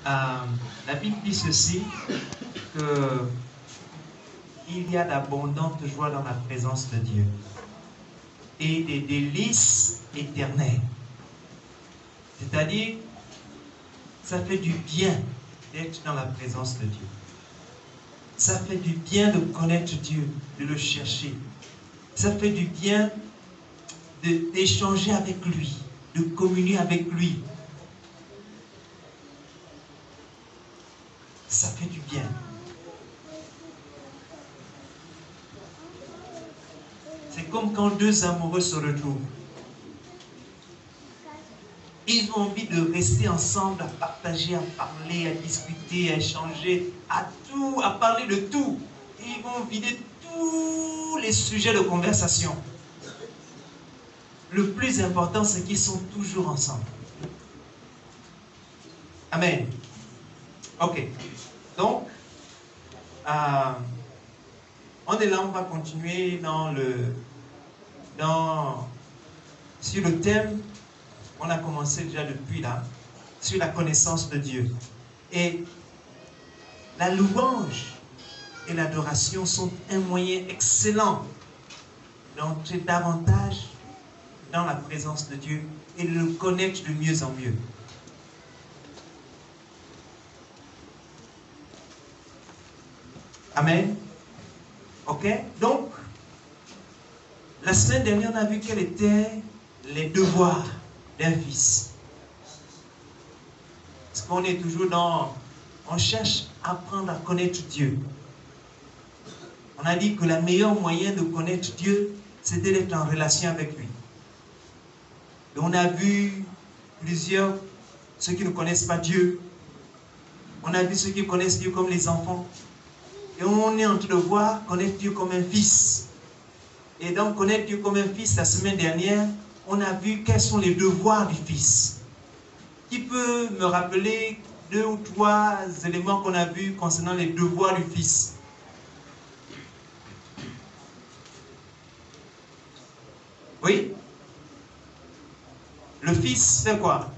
La Bible dit ceci, qu'il y a d'abondantes joies dans la présence de Dieu et des délices éternelles. C'est-à-dire, ça fait du bien d'être dans la présence de Dieu. Ça fait du bien de connaître Dieu, de le chercher. Ça fait du bien d'échanger avec lui, de communier avec lui. Ça fait du bien. C'est comme quand deux amoureux se retrouvent. Ils ont envie de rester ensemble, à partager, à parler, à discuter, à échanger, à parler de tout. Et ils vont vider tous les sujets de conversation. Le plus important, c'est qu'ils sont toujours ensemble. Amen. Ok. Donc, on est là, on va continuer sur le thème. On a commencé déjà depuis là, sur la connaissance de Dieu. Et la louange et l'adoration sont un moyen excellent d'entrer davantage dans la présence de Dieu et de le connaître de mieux en mieux. Amen. Ok? Donc, la semaine dernière, on a vu quels étaient les devoirs d'un fils. Parce qu'on est toujours on cherche à apprendre à connaître Dieu. On a dit que le meilleur moyen de connaître Dieu, c'était d'être en relation avec lui. Et on a vu ceux qui ne connaissent pas Dieu. On a vu ceux qui connaissent Dieu comme les enfants. Et on est en train de voir connaître Dieu comme un fils. Et donc, connaître Dieu comme un fils, la semaine dernière, on a vu quels sont les devoirs du fils. Qui peut me rappeler 2 ou 3 éléments qu'on a vus concernant les devoirs du fils? Oui? Le fils fait quoi?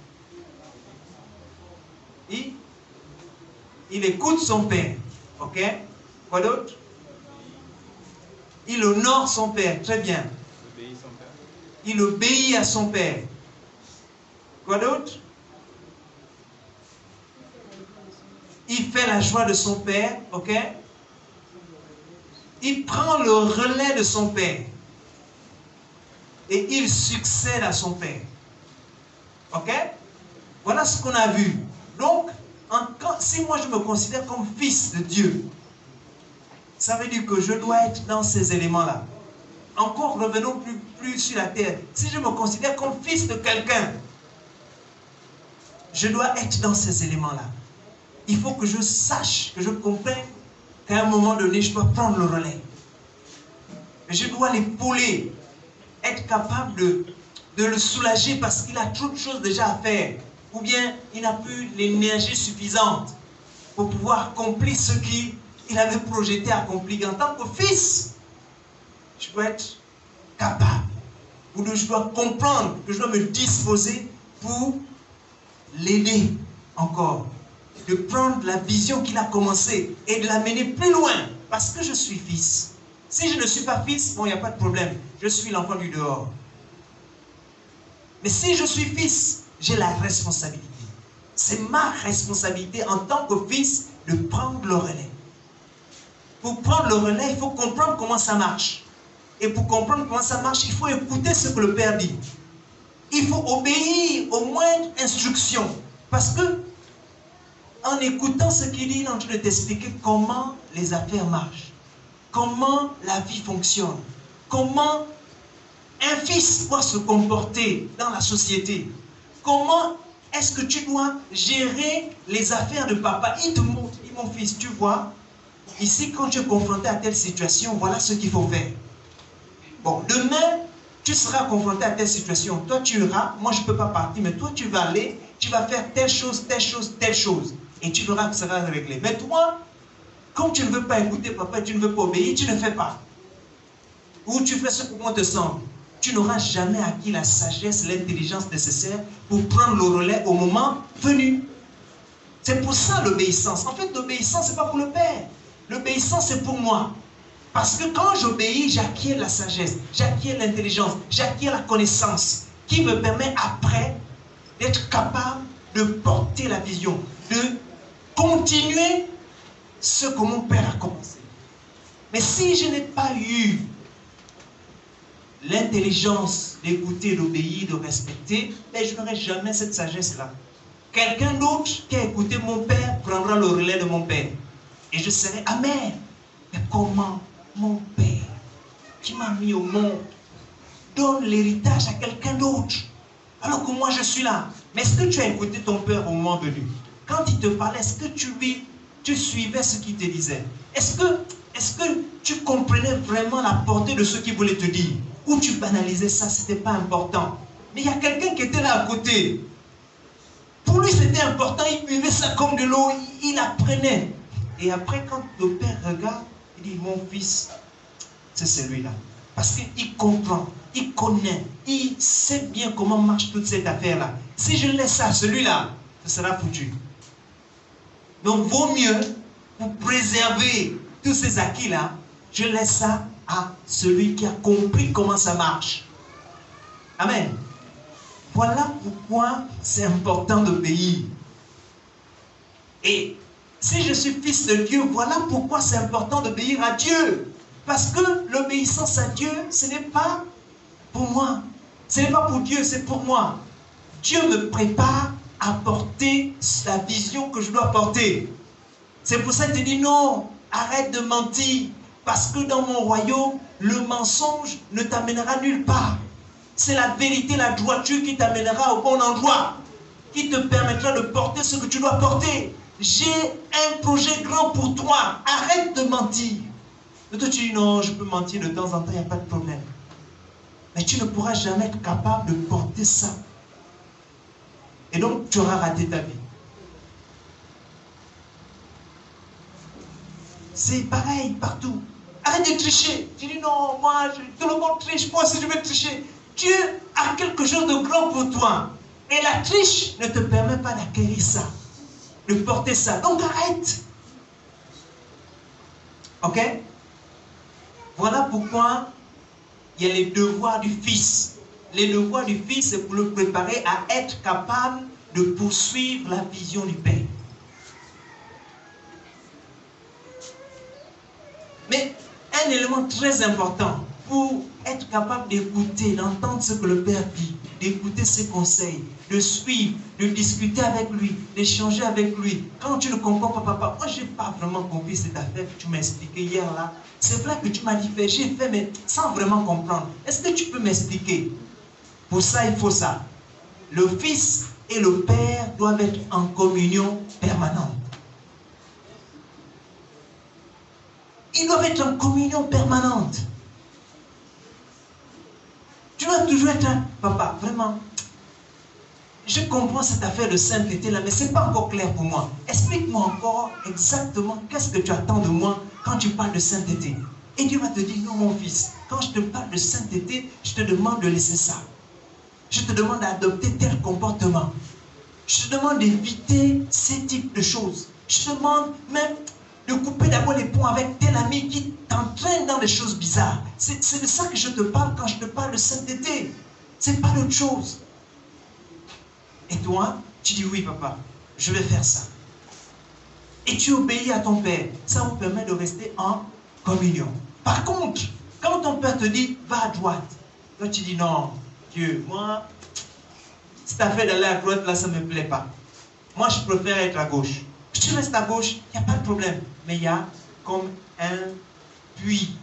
Il écoute son père. Ok? Quoi d'autre? Il honore son père. Très bien. Il obéit à son père. Quoi d'autre? Il fait la joie de son père. Ok? Il prend le relais de son père. Et il succède à son père. Ok? Voilà ce qu'on a vu. Donc, si moi je me considère comme fils de Dieu, ça veut dire que je dois être dans ces éléments-là. Encore, revenons plus sur la terre. Si je me considère comme fils de quelqu'un, je dois être dans ces éléments-là. Il faut que je sache, que je comprenne qu'à un moment donné, je dois prendre le relais. Je dois l'épauler, être capable de le soulager parce qu'il a trop de choses déjà à faire. Ou bien, il n'a plus l'énergie suffisante pour pouvoir accomplir ce qu'il avait projeté à accomplir. En tant que fils, je dois être capable, ou je dois comprendre, que je dois me disposer pour l'aider encore, de prendre la vision qu'il a commencée et de la mener plus loin, parce que je suis fils. Si je ne suis pas fils, bon, il n'y a pas de problème, je suis l'enfant du dehors. Mais si je suis fils, j'ai la responsabilité. C'est ma responsabilité en tant que fils de prendre le relais. Pour prendre le relais, il faut comprendre comment ça marche. Et pour comprendre comment ça marche, il faut écouter ce que le Père dit. Il faut obéir aux moindres instructions. Parce que, en écoutant ce qu'il dit, il est en train de t'expliquer comment les affaires marchent. Comment la vie fonctionne. Comment un fils doit se comporter dans la société. Comment est-ce que tu dois gérer les affaires de papa. Il te montre, dit mon fils, tu vois, ici quand tu es confronté à telle situation, voilà ce qu'il faut faire. Bon, demain, tu seras confronté à telle situation. Toi, tu iras, moi je ne peux pas partir, mais toi tu vas aller, tu vas faire telle chose, telle chose, telle chose. Et tu verras que ça va régler. Mais toi, comme tu ne veux pas écouter papa, tu ne veux pas obéir, tu ne fais pas. Ou tu fais ce que bon te semble. Tu n'auras jamais acquis la sagesse, l'intelligence nécessaire pour prendre le relais au moment venu. C'est pour ça l'obéissance. En fait, l'obéissance, ce n'est pas pour le Père. L'obéissance, c'est pour moi. Parce que quand j'obéis, j'acquiers la sagesse, j'acquiers l'intelligence, j'acquiers la connaissance qui me permet après d'être capable de porter la vision, de continuer ce que mon Père a commencé. Mais si je n'ai pas eu l'intelligence d'écouter, d'obéir, de respecter, ben je n'aurai jamais cette sagesse-là. Quelqu'un d'autre qui a écouté mon Père prendra le relais de mon Père. Et je serai amer. Mais comment mon Père, qui m'a mis au monde, donne l'héritage à quelqu'un d'autre, alors que moi je suis là? Mais est-ce que tu as écouté ton Père au moment venu? Quand il te parlait, est-ce que tu suivais ce qu'il te disait? Est-ce que tu comprenais vraiment la portée de ce qu'il voulait te dire? Ou tu banalisais ça, ce n'était pas important? Mais il y a quelqu'un qui était là à côté. Pour lui, c'était important, il buvait ça comme de l'eau, il apprenait. Et après, quand le Père regarde, il dit, mon fils, c'est celui-là. Parce qu'il comprend, il connaît, il sait bien comment marche toute cette affaire-là. Si je laisse ça à celui-là, ce sera foutu. Donc, vaut mieux, pour préserver tous ces acquis-là, je laisse ça à celui qui a compris comment ça marche. Amen. Voilà pourquoi c'est important d'obéir. Et si je suis fils de Dieu, voilà pourquoi c'est important d'obéir à Dieu. Parce que l'obéissance à Dieu, ce n'est pas pour moi. Ce n'est pas pour Dieu, c'est pour moi. Dieu me prépare à porter la vision que je dois porter. C'est pour ça qu'il te dit non, arrête de mentir. Parce que dans mon royaume, le mensonge ne t'amènera nulle part. C'est la vérité, la droiture qui t'amènera au bon endroit, qui te permettra de porter ce que tu dois porter. J'ai un projet grand pour toi. Arrête de mentir. Et toi, tu dis non, je peux mentir de temps en temps, il n'y a pas de problème. Mais tu ne pourras jamais être capable de porter ça. Et donc, tu auras raté ta vie. C'est pareil partout. Arrête de tricher. Tu dis non, moi, tout le monde triche, moi aussi je vais tricher. Dieu a quelque chose de grand pour toi. Et la triche ne te permet pas d'acquérir ça, de porter ça. Donc arrête. Ok? Voilà pourquoi il y a les devoirs du Fils. Les devoirs du Fils, c'est pour le préparer à être capable de poursuivre la vision du Père. Mais un élément très important pour être capable d'écouter, d'entendre ce que le Père dit, d'écouter ses conseils, de suivre, de discuter avec lui, d'échanger avec lui. Quand tu ne comprends pas, papa, moi je n'ai pas vraiment compris cette affaire que tu m'as expliqué hier là. C'est vrai que tu m'as dit faire, j'ai fait, mais sans vraiment comprendre. Est-ce que tu peux m'expliquer? Pour ça, il faut ça. Le Fils et le Père doivent être en communion permanente. Ils doivent être en communion permanente. Tu dois toujours être un papa, vraiment. Je comprends cette affaire de sainteté là, mais ce n'est pas encore clair pour moi. Explique-moi encore exactement qu'est-ce que tu attends de moi quand tu parles de sainteté. Et Dieu va te dire, non mon fils, quand je te parle de sainteté, je te demande de laisser ça. Je te demande d'adopter tel comportement. Je te demande d'éviter ces types de choses. Je te demande même de couper d'abord les ponts avec tel ami qui t'entraîne dans des choses bizarres. C'est de ça que je te parle quand je te parle de sainteté. C'est pas d'autre chose. Et toi, tu dis oui papa, je vais faire ça. Et tu obéis à ton père. Ça vous permet de rester en communion. Par contre, quand ton père te dit va à droite, toi tu dis non, Dieu, moi, cette affaire d'aller à droite là, ça ne me plaît pas. Moi je préfère être à gauche. Tu restes à gauche, il n'y a pas de problème. Mais il y a comme un puits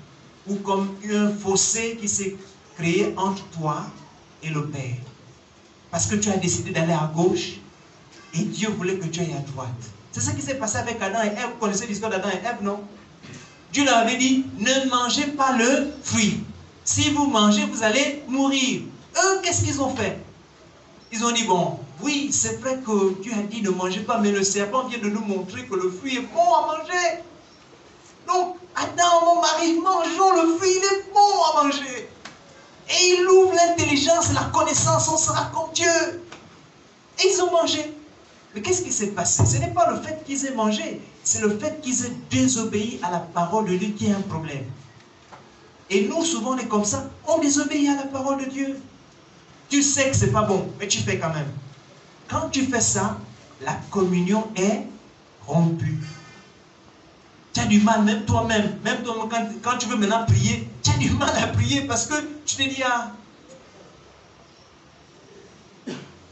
ou comme un fossé qui s'est créé entre toi et le Père. Parce que tu as décidé d'aller à gauche et Dieu voulait que tu ailles à droite. C'est ce qui s'est passé avec Adam et Ève. Vous connaissez l'histoire d'Adam et Ève, non? Dieu leur avait dit, ne mangez pas le fruit. Si vous mangez, vous allez mourir. Eux, qu'est-ce qu'ils ont fait? Ils ont dit, bon, oui, c'est vrai que Dieu a dit ne mangez pas, mais le serpent vient de nous montrer que le fruit est bon à manger. Donc, Adam, mon mari, mangeons le fruit, il est bon à manger. Et il ouvre l'intelligence, la connaissance, on sera comme Dieu. Et ils ont mangé. Mais qu'est-ce qui s'est passé? Ce n'est pas le fait qu'ils aient mangé, c'est le fait qu'ils aient désobéi à la parole de Dieu qui est un problème. Et nous, souvent, on est comme ça, on désobéit à la parole de Dieu. Tu sais que ce n'est pas bon, mais tu fais quand même. Quand tu fais ça, la communion est rompue. Tu as du mal, même toi-même, quand tu veux maintenant prier, tu as du mal à prier parce que tu te dis, ah,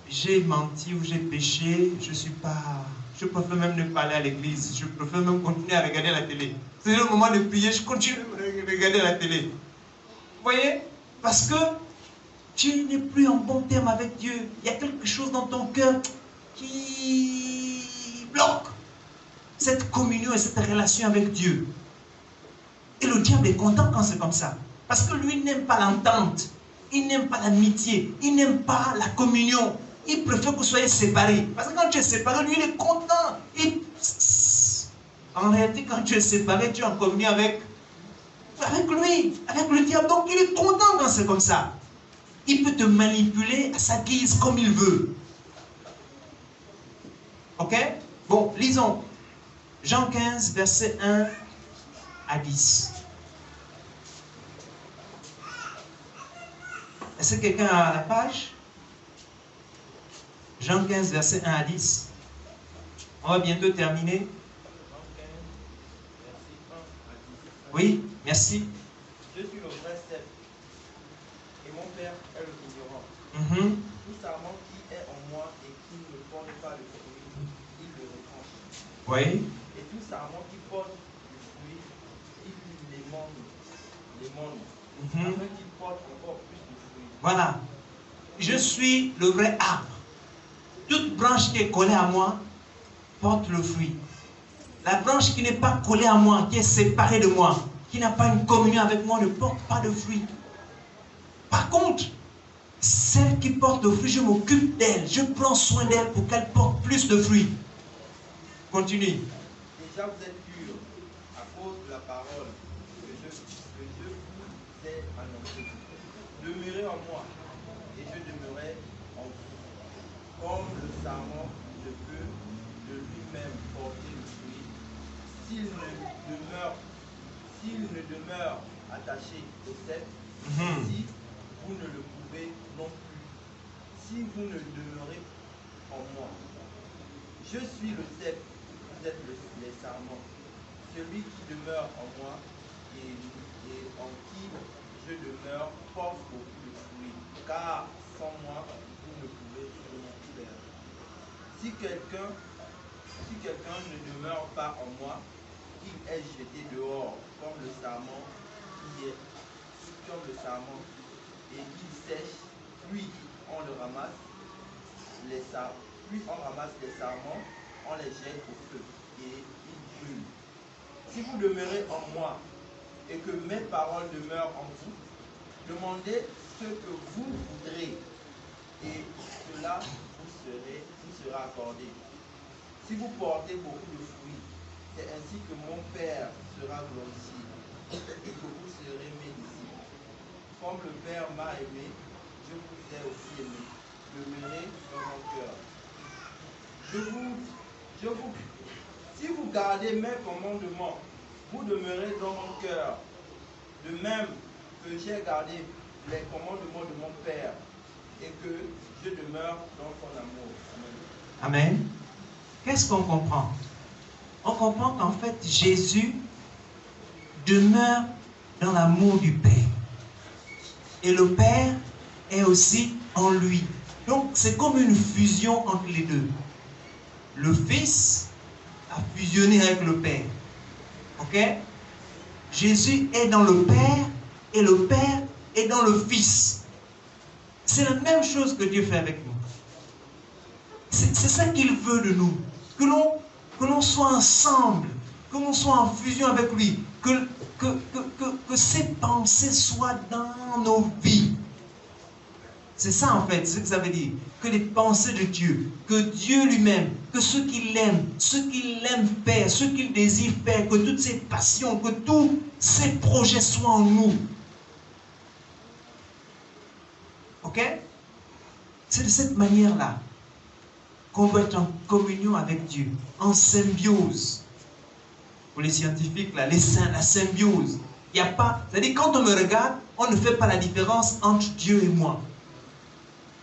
j'ai menti ou j'ai péché, je préfère même ne pas aller à l'église, je préfère même continuer à regarder la télé. C'est le moment de prier, je continue à regarder la télé. Vous voyez? Parce que tu n'es plus en bon terme avec Dieu. Il y a quelque chose dans ton cœur qui bloque cette communion et cette relation avec Dieu. Et le diable est content quand c'est comme ça. Parce que lui n'aime pas l'entente. Il n'aime pas l'amitié. Il n'aime pas la communion. Il préfère que vous soyez séparés. Parce que quand tu es séparé, lui, il est content. En réalité, quand tu es séparé, tu es en communion avec lui, avec le diable. Donc, il est content quand c'est comme ça. Il peut te manipuler à sa guise comme il veut. Ok? Bon, lisons. Jean 15, verset 1 à 10. Est-ce que quelqu'un a la page? Jean 15, verset 1 à 10. On va bientôt terminer. Oui, merci. Je suis le vrai cep, et mon Père est le vigneron. Tout sarment qui est en moi et qui ne porte pas de fruit, il le retranche. Oui. Et tout sarment qui porte du fruit, il l'émonde, afin qu'il porte encore plus de fruits. Voilà. Je suis le vrai arbre. Toute branche qui est collée à moi porte le fruit. La branche qui n'est pas collée à moi, qui est séparée de moi, qui n'a pas une communion avec moi, ne porte pas de fruit. Par contre, celle qui porte le fruit, je m'occupe d'elle. Je prends soin d'elle pour qu'elle porte plus de fruits. Continue. Déjà vous êtes purs à cause de la parole que je vous ai annoncée. Demeurez en moi et je demeurerai en vous. Comme le sarment ne peut de lui-même porter le fruit s'il ne demeure attaché au cep, si vous ne le pouvez non plus, si vous ne demeurez en moi. Je suis le cep, vous êtes les sarments. Celui qui demeure en moi et en qui je demeure porte beaucoup de fruits, car sans moi, vous ne pouvez rien faire. Si quelqu'un ne demeure pas en moi, il est jeté dehors comme le sarment et il sèche, puis on le ramasse, puis on ramasse les sarments, on les jette au feu et ils brûlent. Si vous demeurez en moi et que mes paroles demeurent en vous, demandez ce que vous voudrez et cela vous sera accordé. Si vous portez beaucoup de fruits, c'est ainsi que mon Père sera glorifié et que vous serez mes disciples. Comme le Père m'a aimé, je vous ai aussi aimé. Demeurez dans mon cœur. Si vous gardez mes commandements, vous demeurez dans mon cœur. De même que j'ai gardé les commandements de mon Père et que je demeure dans son amour. Amen. Amen. Qu'est-ce qu'on comprend? On comprend qu'en fait, Jésus demeure dans l'amour du Père. Et le Père est aussi en lui. Donc, c'est comme une fusion entre les deux. Le Fils a fusionné avec le Père. Ok? Jésus est dans le Père et le Père est dans le Fils. C'est la même chose que Dieu fait avec nous. C'est ça qu'il veut de nous. Que l'on soit ensemble, que l'on soit en fusion avec lui, que ses pensées soient dans nos vies. C'est ça en fait, ce que ça veut dire. Que les pensées de Dieu, que Dieu lui-même, que ce qu'il aime faire, ce qu'il désire faire, que toutes ses passions, que tous ses projets soient en nous. Ok? C'est de cette manière-là qu'on doit être en communion avec Dieu, en symbiose. Pour les scientifiques, là, les saints, la symbiose. Il n'y a pas, c'est-à-dire quand on me regarde, on ne fait pas la différence entre Dieu et moi.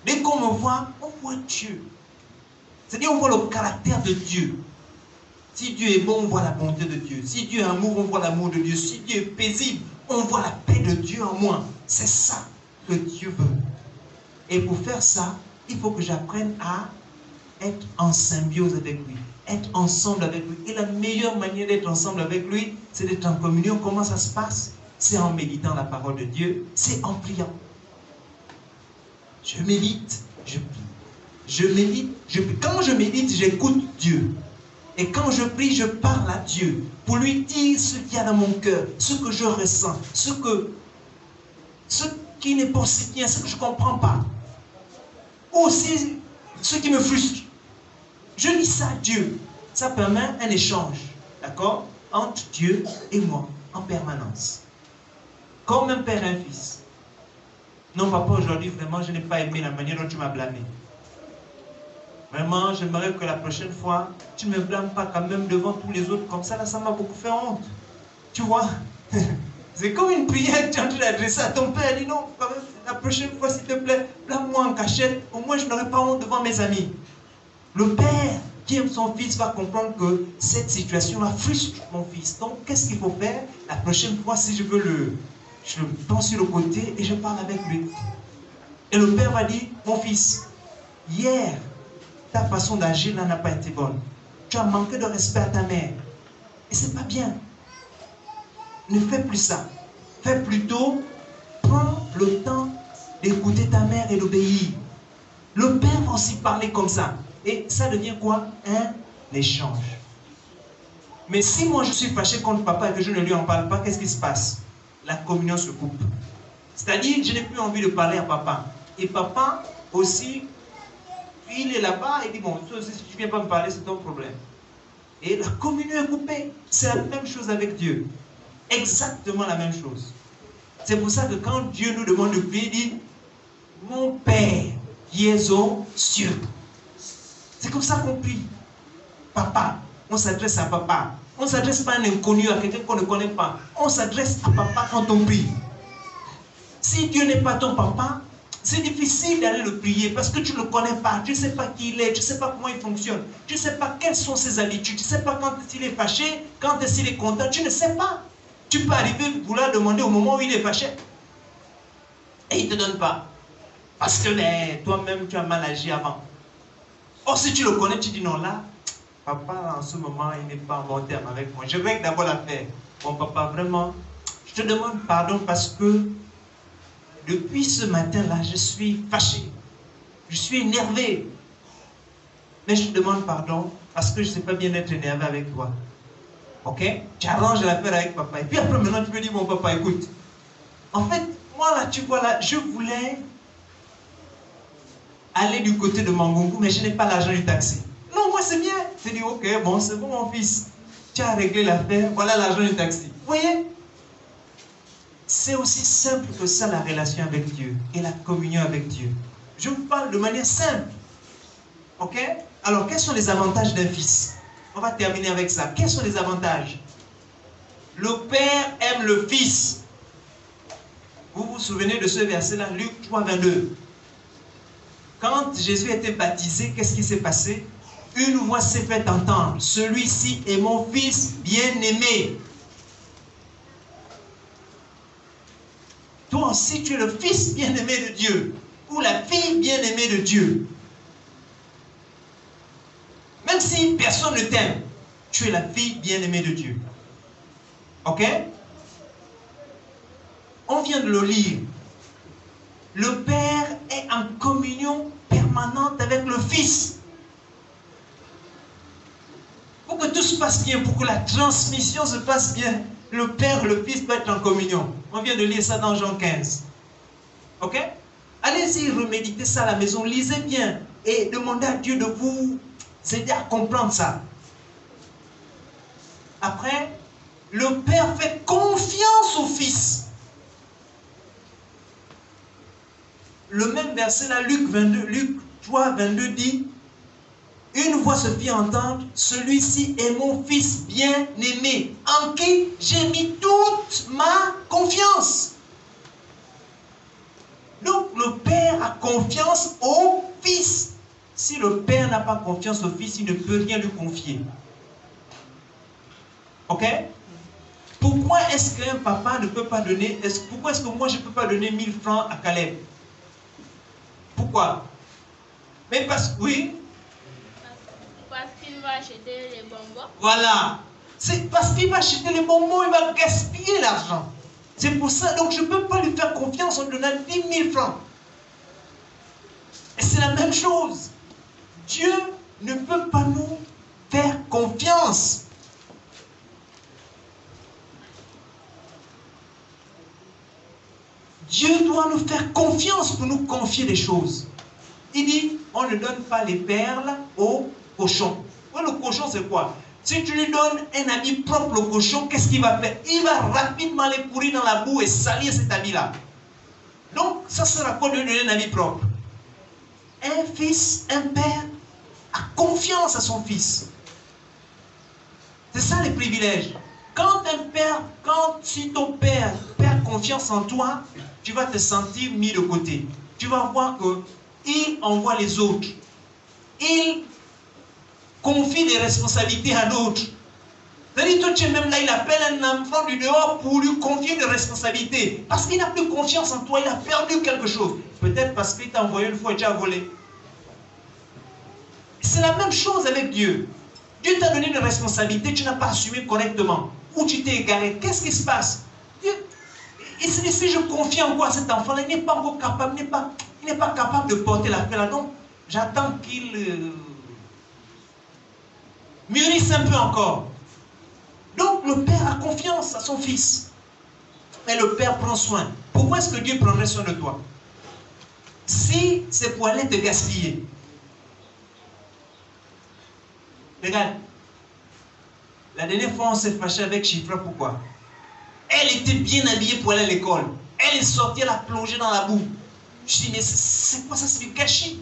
Dès qu'on me voit, on voit Dieu. C'est-à-dire on voit le caractère de Dieu. Si Dieu est bon, on voit la bonté de Dieu. Si Dieu est amour, on voit l'amour de Dieu. Si Dieu est paisible, on voit la paix de Dieu en moi. C'est ça que Dieu veut. Et pour faire ça, il faut que j'apprenne à être en symbiose avec lui, être ensemble avec lui. Et la meilleure manière d'être ensemble avec lui, c'est d'être en communion. Comment ça se passe? C'est en méditant la parole de Dieu, c'est en priant. Je médite, je prie. Je médite, je prie. Quand je médite, j'écoute Dieu. Et quand je prie, je parle à Dieu pour lui dire ce qu'il y a dans mon cœur, ce que je ressens, ce qui n'est pas si bien, ce que je ne comprends pas. Ou aussi ce qui me frustre. Je dis ça à Dieu. Ça permet un échange, d'accord, entre Dieu et moi, en permanence. Comme un père et un fils. Non, papa, aujourd'hui, vraiment, je n'ai pas aimé la manière dont tu m'as blâmé. Vraiment, j'aimerais que la prochaine fois, tu ne me blâmes pas quand même devant tous les autres. Comme ça, là, ça m'a beaucoup fait honte. Tu vois? C'est comme une prière que tu es en train d'adresser à ton père. Dis non, quand même, la prochaine fois, s'il te plaît, blâme-moi en cachette. Au moins, je n'aurai pas honte devant mes amis. Le père qui aime son fils va comprendre que cette situation-là frustre mon fils. Donc, qu'est-ce qu'il faut faire? La prochaine fois, si je veux je le prends sur le côté et je parle avec lui. Et le père va dire, mon fils, hier, ta façon d'agir n'a pas été bonne. Tu as manqué de respect à ta mère. Et c'est pas bien. Ne fais plus ça. Fais plutôt, prends le temps d'écouter ta mère et d'obéir. Le père va aussi parler comme ça. Et ça devient quoi? Un échange. Mais si moi je suis fâché contre papa et que je ne lui en parle pas, qu'est-ce qui se passe? La communion se coupe. C'est-à-dire, je n'ai plus envie de parler à papa. Et papa aussi, il est là-bas et dit, bon, si tu ne viens pas me parler, c'est ton problème. Et la communion est coupée. C'est la même chose avec Dieu. Exactement la même chose. C'est pour ça que quand Dieu nous demande de prier, il dit, mon Père qui es aux cieux. C'est comme ça qu'on prie. Papa, on s'adresse à papa. On ne s'adresse pas à un inconnu, à quelqu'un qu'on ne connaît pas. On s'adresse à papa quand on prie. Si Dieu n'est pas ton papa, c'est difficile d'aller le prier parce que tu ne le connais pas. Tu ne sais pas qui il est, tu ne sais pas comment il fonctionne. Tu ne sais pas quelles sont ses habitudes. Tu ne sais pas quand il est fâché, quand il est content. Tu ne sais pas. Tu peux arriver vouloir demander au moment où il est fâché. Et il ne te donne pas. Parce que toi-même, tu as mal agi avant. Or, si tu le connais, tu dis non, là, papa, en ce moment, il n'est pas en bon terme avec moi. Je règle d'abord l'affaire. Bon, papa, vraiment, je te demande pardon parce que depuis ce matin-là, je suis fâché. Je suis énervé. Mais je te demande pardon parce que je ne sais pas bien être énervé avec toi. Ok? Tu arranges l'affaire avec papa. Et puis après, maintenant, tu peux dire, mon papa, écoute. En fait, moi, là, tu vois, là, je voulais aller du côté de Mangungu, mais je n'ai pas l'argent du taxi. Non, moi, c'est bien. Tu dis, ok, bon, c'est bon, mon fils. Tu as réglé l'affaire, voilà l'argent du taxi. Vous voyez? C'est aussi simple que ça, la relation avec Dieu et la communion avec Dieu. Je vous parle de manière simple. Ok? Alors, quels sont les avantages d'un fils? On va terminer avec ça. Quels sont les avantages? Le Père aime le Fils. Vous vous souvenez de ce verset-là, Luc 3, 22. Quand Jésus a été baptisé, qu'est-ce qui s'est passé? Une voix s'est fait entendre. Celui-ci est mon Fils bien-aimé. Toi aussi, tu es le Fils bien-aimé de Dieu. Ou la fille bien-aimée de Dieu. Même si personne ne t'aime, tu es la fille bien-aimée de Dieu. Ok? On vient de le lire. Le Père est en communion permanente avec le Fils. Pour que tout se passe bien, pour que la transmission se passe bien, le Père et le Fils doivent être en communion. On vient de lire ça dans Jean 15. Ok? Allez-y, reméditez ça à la maison, lisez bien et demandez à Dieu de vous aider à comprendre ça. Après, le Père fait confiance au Fils. Le même verset là, Luc 3, 22 dit, une voix se fit entendre, celui-ci est mon fils bien-aimé, en qui j'ai mis toute ma confiance. Donc le Père a confiance au Fils. Si le Père n'a pas confiance au Fils, il ne peut rien lui confier. Ok? Pourquoi est-ce qu'un papa ne peut pas donner, pourquoi est-ce que moi je ne peux pas donner 1000 francs à Caleb? Pourquoi? Mais parce que, oui. Parce qu'il va acheter les bonbons. Voilà. C'est parce qu'il va acheter les bonbons, il va gaspiller l'argent. C'est pour ça, donc je ne peux pas lui faire confiance en donnant 10 000 francs. Et c'est la même chose. Dieu ne peut pas nous faire confiance. Dieu doit nous faire confiance pour nous confier des choses. Il dit, on ne donne pas les perles au cochon. Le cochon, c'est quoi? Si tu lui donnes un habit propre au cochon, qu'est-ce qu'il va faire? Il va rapidement aller pourrir dans la boue et salir cet habit-là. Donc, ça sera quoi de lui donner un habit propre? Un fils, un père, a confiance à son fils. C'est ça les privilèges. Si ton père perd confiance en toi, tu vas te sentir mis de côté. Tu vas voir qu'il envoie les autres. Il confie des responsabilités à d'autres. C'est-à-dire, toi, tu es même là, il appelle un enfant du dehors pour lui confier des responsabilités. Parce qu'il n'a plus confiance en toi, il a perdu quelque chose. Peut-être parce qu'il t'a envoyé une fois et tu as volé. C'est la même chose avec Dieu. Dieu t'a donné une responsabilité, tu n'as pas assumé correctement. Ou tu t'es égaré. Qu'est-ce qui se passe? Il se dit, si je confie en quoi cet enfant-là, il n'est pas encore capable, il n'est pas capable de porter l'affaire-là. Donc, j'attends qu'il mûrisse un peu encore. Donc, le père a confiance à son fils. Et le père prend soin. Pourquoi est-ce que Dieu prendrait soin de toi? Si c'est pour aller te gaspiller. Regarde, la dernière fois on s'est fâché avec Chifra, pourquoi? Elle était bien habillée pour aller à l'école. Elle est sortie, elle a plongé dans la boue. Je dis, mais c'est quoi ça? C'est du gâchis.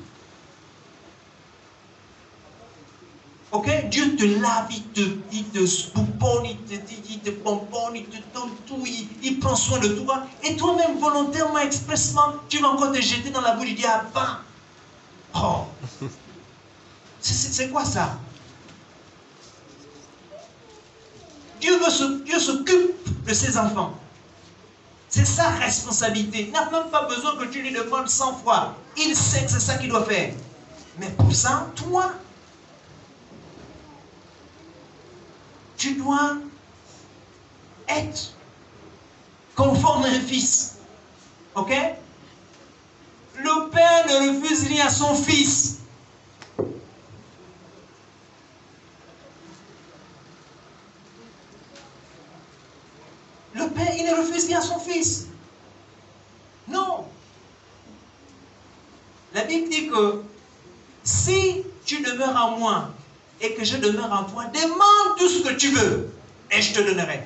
Ok? Dieu te lave, il te pouponne, il te pomponne, il te donne tout, il prend soin de toi. Et toi-même, volontairement, expressement, tu vas encore te jeter dans la boue. Je dis, ah ben. Oh. C'est quoi ça? Dieu s'occupe de ses enfants. C'est sa responsabilité. Il n'a même pas besoin que tu lui demandes 100 fois. Il sait que c'est ça qu'il doit faire. Mais pour ça, toi, tu dois être conforme à un fils. Ok? Le père ne refuse rien à son fils. Le père, il ne refuse rien à son fils. Non. La Bible dit que si tu demeures en moi et que je demeure en toi, demande tout ce que tu veux et je te donnerai.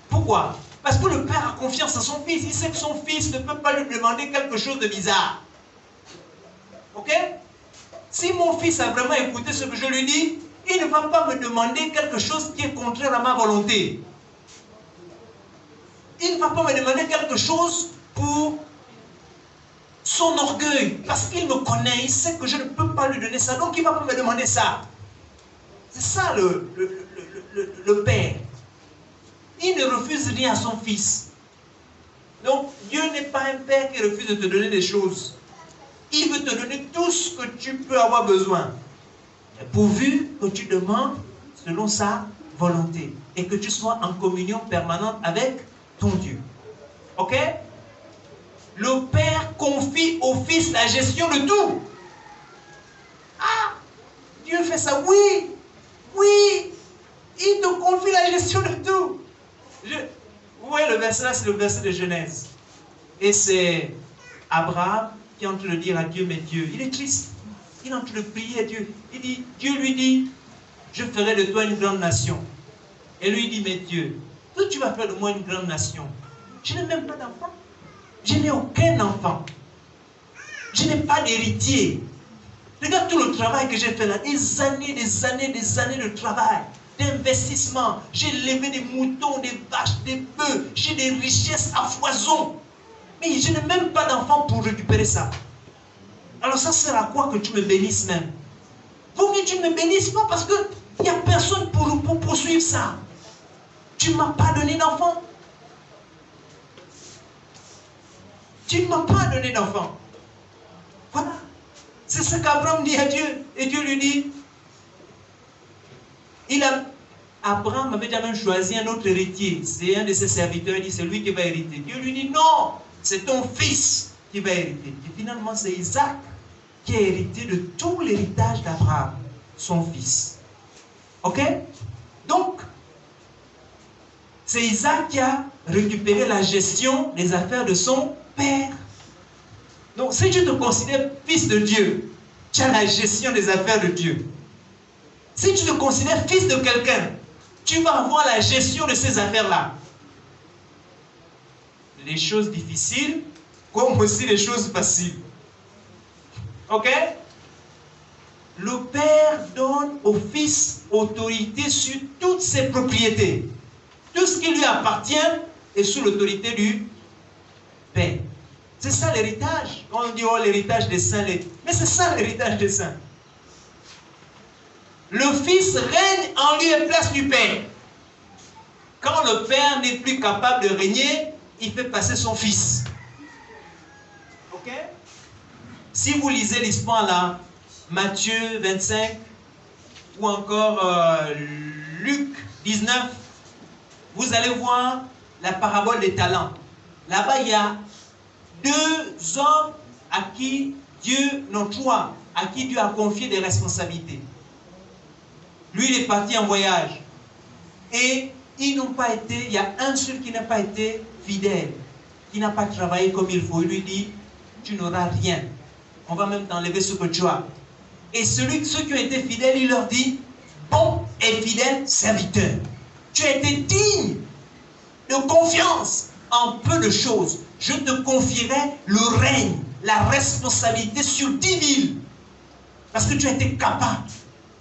Pourquoi? Parce que le père a confiance en son fils. Il sait que son fils ne peut pas lui demander quelque chose de bizarre. Ok? Si mon fils a vraiment écouté ce que je lui dis, il ne va pas me demander quelque chose qui est contraire à ma volonté. Il ne va pas me demander quelque chose pour son orgueil. Parce qu'il me connaît, il sait que je ne peux pas lui donner ça. Donc il ne va pas me demander ça. C'est ça le père. Il ne refuse rien à son fils. Donc Dieu n'est pas un père qui refuse de te donner des choses. Il veut te donner tout ce que tu peux avoir besoin. Pourvu que tu demandes selon sa volonté. Et que tu sois en communion permanente avec ton Dieu. Ok? Le père confie au fils la gestion de tout. Ah! Dieu fait ça. Oui! Oui! Il te confie la gestion de tout. Vous voyez le verset là, c'est le verset de Genèse. Et c'est Abraham qui est en train de dire à Dieu, mais Dieu, il est triste. Il est en train de prier à Dieu. Dieu lui dit, je ferai de toi une grande nation. Et lui dit, mais Dieu, toi tu vas faire de moi une grande nation. Je n'ai même pas d'enfant. Je n'ai aucun enfant. Je n'ai pas d'héritier. Regarde tout le travail que j'ai fait là. Des années de travail, d'investissement. J'ai élevé des moutons, des vaches, des bœufs. J'ai des richesses à foison. Mais je n'ai même pas d'enfant pour récupérer ça. Alors ça sert à quoi que tu me bénisses même? Vaut mieux que tu ne me bénisses pas parce qu'il n'y a personne pour poursuivre ça. Tu ne m'as pas donné d'enfant. Tu ne m'as pas donné d'enfant. Voilà. C'est ce qu'Abraham dit à Dieu. Et Dieu lui dit, Abraham avait déjà même choisi un autre héritier. C'est un de ses serviteurs. Il dit, c'est lui qui va hériter. Dieu lui dit, non, c'est ton fils qui va hériter. Et finalement, c'est Isaac qui a hérité de tout l'héritage d'Abraham, son fils. Ok? Donc, c'est Isaac qui a récupéré la gestion des affaires de son père. Donc, si tu te considères fils de Dieu, tu as la gestion des affaires de Dieu. Si tu te considères fils de quelqu'un, tu vas avoir la gestion de ces affaires-là. Les choses difficiles, comme aussi les choses faciles. Ok? Le père donne au fils autorité sur toutes ses propriétés. Tout ce qui lui appartient est sous l'autorité du père. C'est ça l'héritage. On dit, oh, l'héritage des saints. Mais c'est ça l'héritage des saints. Le fils règne en lieu et place du père. Quand le père n'est plus capable de régner, il fait passer son fils. Ok? Si vous lisez l'histoire là, Matthieu 25 ou encore Luc 19, vous allez voir la parabole des talents. Là-bas, il y a deux hommes à qui Dieu, non, trois, à qui Dieu a confié des responsabilités. Lui, il est parti en voyage. Et ils n'ont pas été, il y a un seul qui n'a pas été fidèle, qui n'a pas travaillé comme il faut. Il lui dit, tu n'auras rien. On va même t'enlever ce que tu as. Et ceux qui ont été fidèles, il leur dit, bon et fidèle serviteur, tu as été digne de confiance en peu de choses. Je te confierai le règne, la responsabilité sur 10 villes. Parce que tu as été capable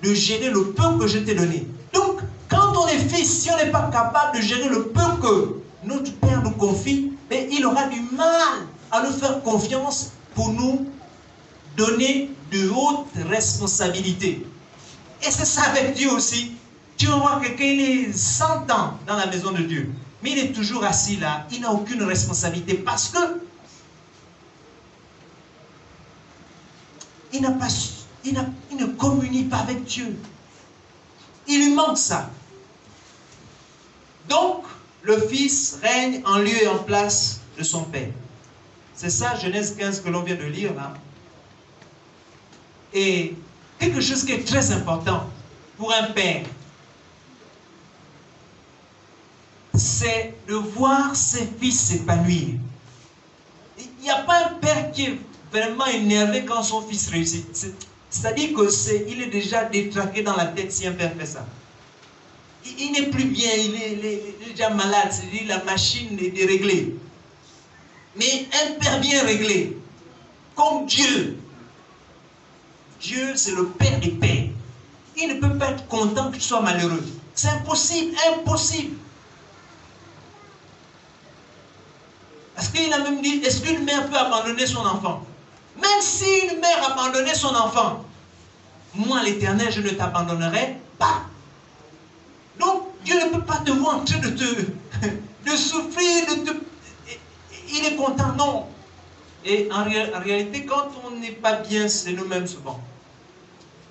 de gérer le peu que je t'ai donné. Donc, quand on est fils, si on n'est pas capable de gérer le peu que notre Père nous confie, mais il aura du mal à nous faire confiance pour nous donner de hautes responsabilités. Et c'est ça avec Dieu aussi. Tu vas voir quelqu'un, il est 100 ans dans la maison de Dieu. Mais il est toujours assis là. Il n'a aucune responsabilité parce que il ne communie pas avec Dieu. Il lui manque ça. Donc, le Fils règne en lieu et en place de son Père. C'est ça, Genèse 15 que l'on vient de lire là. Et quelque chose qui est très important pour un père, c'est de voir ses fils s'épanouir. Il n'y a pas un père qui est vraiment énervé quand son fils réussit. C'est-à-dire qu'il est déjà détraqué dans la tête si un père fait ça. Il n'est plus bien, il est déjà malade, c'est-à-dire la machine est déréglée. Mais un père bien réglé, comme Dieu, Dieu c'est le Père des pères. Il ne peut pas être content que tu sois malheureux. C'est impossible, impossible. Parce qu'il a même dit, est-ce qu'une mère peut abandonner son enfant? Même si une mère abandonnait son enfant, moi l'Éternel, je ne t'abandonnerai pas. Donc, Dieu ne peut pas te voir en train de souffrir, il est content, non. Et en réalité, quand on n'est pas bien, c'est nous-mêmes souvent.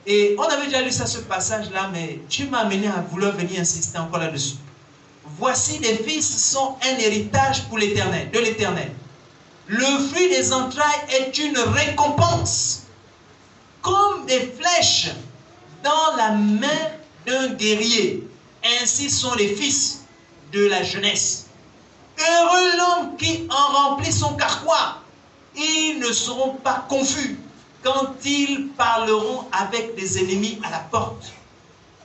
Et on avait déjà lu ça, ce passage-là, mais tu m'as amené à vouloir venir insister encore là-dessus. Voici les fils sont un héritage pour l'Éternel, de l'Éternel. Le fruit des entrailles est une récompense, comme des flèches dans la main d'un guerrier. Ainsi sont les fils de la jeunesse. Heureux l'homme qui en remplit son carquois. Ils ne seront pas confus quand ils parleront avec des ennemis à la porte.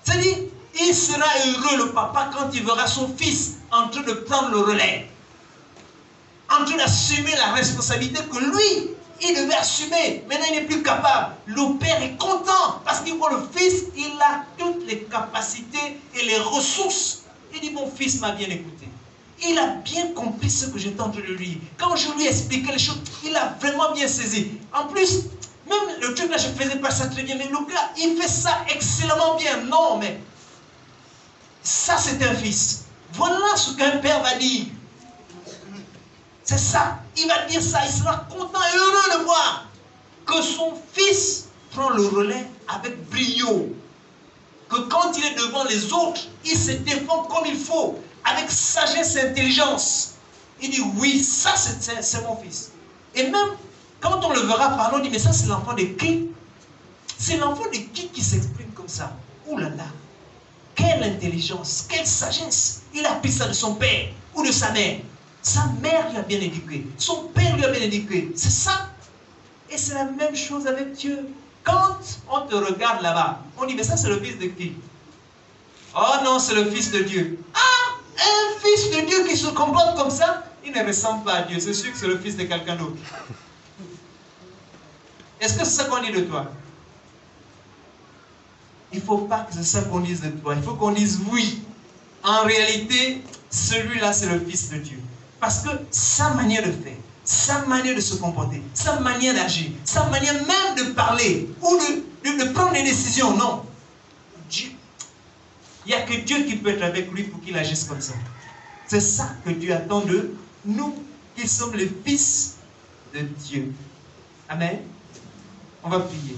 C'est-à-dire, il sera heureux, le papa, quand il verra son fils en train de prendre le relais, en train d'assumer la responsabilité que lui, Il devait assumer. Maintenant, il n'est plus capable. Le père est content parce qu'il voit le fils, il a toutes les capacités et les ressources. Il dit, mon fils m'a bien écouté. Il a bien compris ce que j'étais en train de lui dire. Quand je lui expliquais les choses, il a vraiment bien saisi. En plus, même le truc là, je ne faisais pas ça très bien, mais le gars, il fait ça excellemment bien. Non, mais ça, c'est un fils. Voilà ce qu'un père va dire. C'est ça. Il va dire ça. Il sera content et heureux de voir que son fils prend le relais avec brio. Que quand il est devant les autres, il se défend comme il faut, avec sagesse et intelligence. Il dit, oui, ça c'est mon fils. Et même quand on le verra parler, on dit, mais ça c'est l'enfant de qui? C'est l'enfant de qui s'exprime comme ça? Ouh là là, quelle intelligence, quelle sagesse. Il a pris ça de son père ou de sa mère. Sa mère lui a bien éduqué, son père lui a bien éduqué. C'est ça. Et c'est la même chose avec Dieu. Quand on te regarde là-bas, on dit, mais ça c'est le fils de qui? Oh non, c'est le fils de Dieu. Ah, un fils de Dieu qui se comporte comme ça, il ne ressemble pas à Dieu. C'est sûr que c'est le fils de quelqu'un d'autre. Est-ce que c'est ça qu'on dit de toi? Il ne faut pas que c'est ça qu'on dise de toi. Il faut qu'on dise oui. En réalité, celui-là, c'est le fils de Dieu. Parce que sa manière de faire, sa manière de se comporter, sa manière d'agir, sa manière même de parler ou de prendre des décisions, non. Dieu, il n'y a que Dieu qui peut être avec lui pour qu'il agisse comme ça. C'est ça que Dieu attend de nous, qui sommes les fils de Dieu. Amen. On va prier.